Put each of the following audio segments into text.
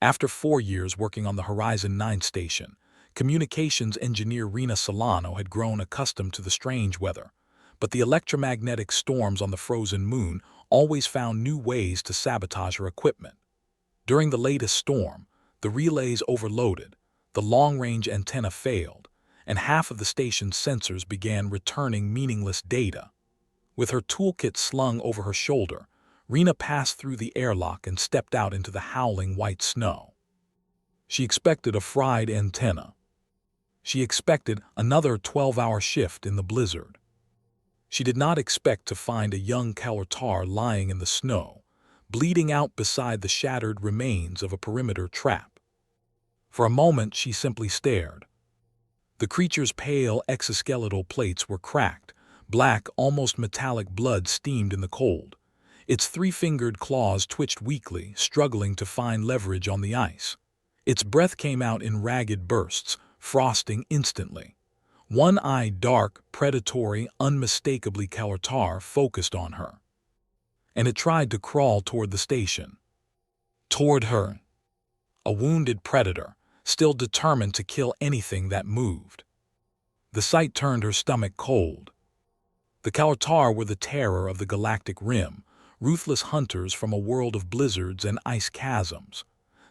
After 4 years working on the Horizon 9 station, communications engineer Rena Solano had grown accustomed to the strange weather, but the electromagnetic storms on the frozen moon always found new ways to sabotage her equipment. During the latest storm, the relays overloaded, the long-range antenna failed, and half of the station's sensors began returning meaningless data. With her toolkit slung over her shoulder, Rena passed through the airlock and stepped out into the howling white snow. She expected a fried antenna. She expected another 12-hour shift in the blizzard. She did not expect to find a young Kartar lying in the snow, bleeding out beside the shattered remains of a perimeter trap. For a moment, she simply stared. The creature's pale exoskeletal plates were cracked, black, almost metallic blood steamed in the cold. Its three-fingered claws twitched weakly, struggling to find leverage on the ice. Its breath came out in ragged bursts, frosting instantly. One eye dark, predatory, unmistakably Kartar focused on her. And it tried to crawl toward the station. Toward her. A wounded predator, still determined to kill anything that moved. The sight turned her stomach cold. The Kartar were the terror of the galactic rim, ruthless hunters from a world of blizzards and ice chasms.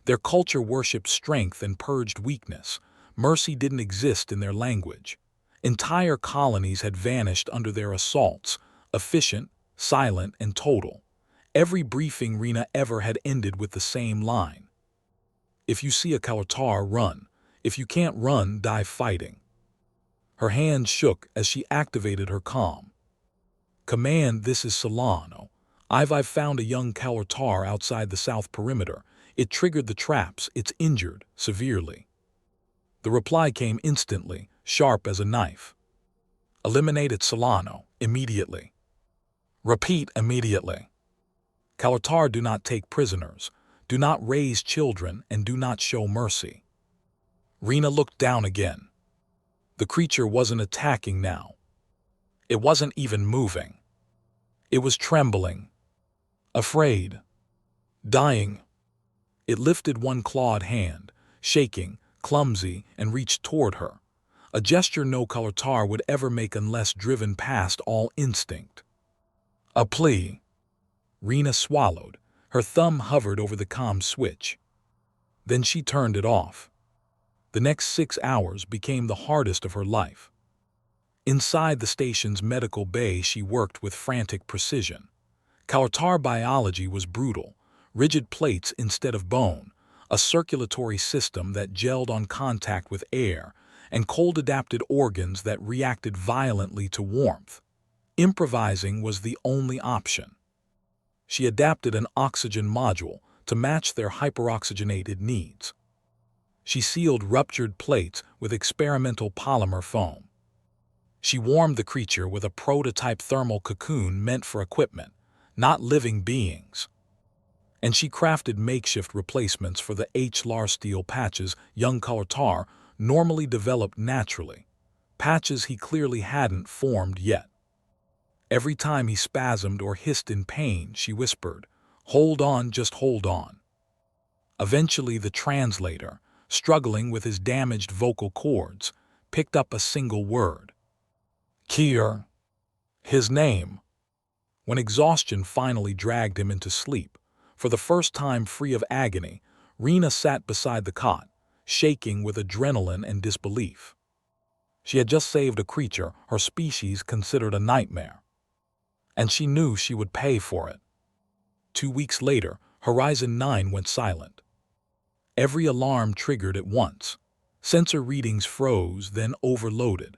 Their culture worshipped strength and purged weakness. Mercy didn't exist in their language. Entire colonies had vanished under their assaults, efficient, silent, and total. Every briefing Rena ever had ended with the same line. If you see a Kartar, run. If you can't run, die fighting. Her hands shook as she activated her comm. Command, this is Solano. I've found a young Kartar outside the south perimeter. It triggered the traps. It's injured, severely. The reply came instantly, sharp as a knife. Eliminate it, Solano, immediately. Repeat, immediately. Kartar do not take prisoners, do not raise children, and do not show mercy. Rena looked down again. The creature wasn't attacking now. It wasn't even moving. It was trembling, afraid, dying. It lifted one clawed hand, shaking, clumsy, and reached toward her, a gesture no Kartar would ever make unless driven past all instinct. A plea. Rena swallowed. Her thumb hovered over the comm switch. Then she turned it off. The next 6 hours became the hardest of her life. Inside the station's medical bay, she worked with frantic precision. Kartar biology was brutal, rigid plates instead of bone, a circulatory system that gelled on contact with air, and cold-adapted organs that reacted violently to warmth. Improvising was the only option. She adapted an oxygen module to match their hyperoxygenated needs. She sealed ruptured plates with experimental polymer foam. She warmed the creature with a prototype thermal cocoon meant for equipment, not living beings. And she crafted makeshift replacements for the HLAR steel patches young Kartar normally developed naturally, patches he clearly hadn't formed yet. Every time he spasmed or hissed in pain, she whispered, "Hold on, just hold on." Eventually, the translator, struggling with his damaged vocal cords, picked up a single word. Kier. His name. When exhaustion finally dragged him into sleep, for the first time free of agony, Rena sat beside the cot, shaking with adrenaline and disbelief. She had just saved a creature her species considered a nightmare. And she knew she would pay for it. 2 weeks later, Horizon 9 went silent. Every alarm triggered at once. Sensor readings froze, then overloaded.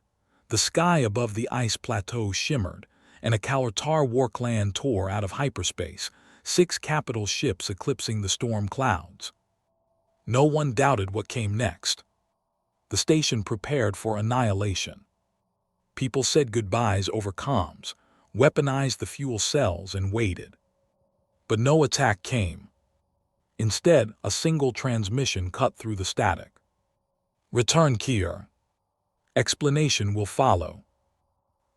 The sky above the ice plateau shimmered, and a Kartar warclan tore out of hyperspace, 6 capital ships eclipsing the storm clouds. No one doubted what came next. The station prepared for annihilation. People said goodbyes over comms, weaponized the fuel cells, and waited. But no attack came. Instead, a single transmission cut through the static. Return, Kier. Explanation will follow.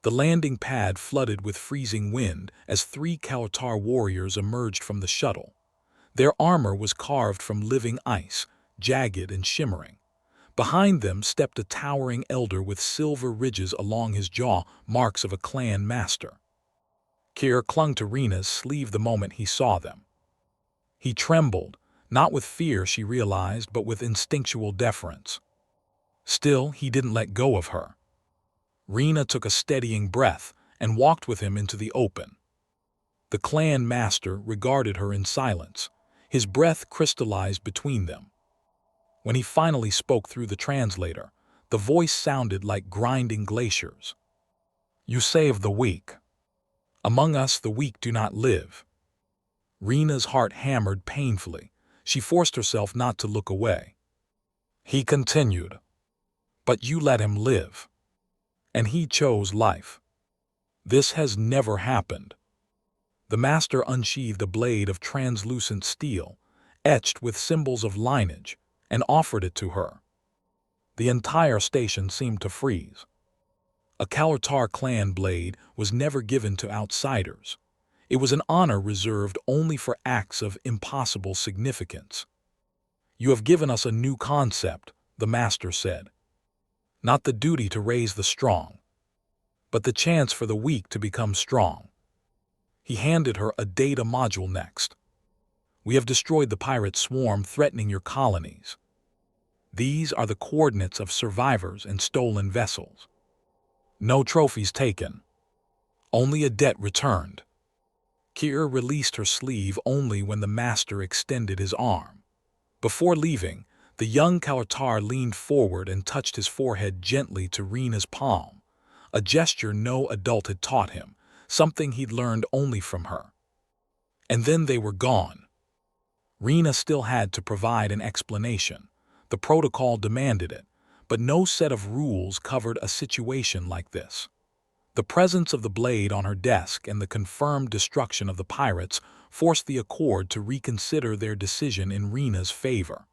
The landing pad flooded with freezing wind as 3 Kartar warriors emerged from the shuttle. Their armor was carved from living ice, jagged and shimmering. Behind them stepped a towering elder with silver ridges along his jaw, marks of a clan master. Kier clung to Rena's sleeve the moment he saw them. He trembled, not with fear, she realized, but with instinctual deference. Still, he didn't let go of her. Rena took a steadying breath and walked with him into the open. The clan master regarded her in silence. His breath crystallized between them. When he finally spoke through the translator, the voice sounded like grinding glaciers. "You save the weak. Among us the weak do not live." Rena's heart hammered painfully. She forced herself not to look away. He continued, "But you let him live. And he chose life. This has never happened." The master unsheathed a blade of translucent steel, etched with symbols of lineage, and offered it to her. The entire station seemed to freeze. A Kartar clan blade was never given to outsiders. It was an honor reserved only for acts of impossible significance. "You have given us a new concept," the master said. "Not the duty to raise the strong, but the chance for the weak to become strong." He handed her a data module next. "We have destroyed the pirate swarm threatening your colonies. These are the coordinates of survivors and stolen vessels. No trophies taken. Only a debt returned." Kier released her sleeve only when the master extended his arm. Before leaving, the young Kartar leaned forward and touched his forehead gently to Rena's palm, a gesture no adult had taught him, something he'd learned only from her. And then they were gone. Rena still had to provide an explanation. The protocol demanded it, but no set of rules covered a situation like this. The presence of the blade on her desk and the confirmed destruction of the pirates forced the Accord to reconsider their decision in Rena's favor.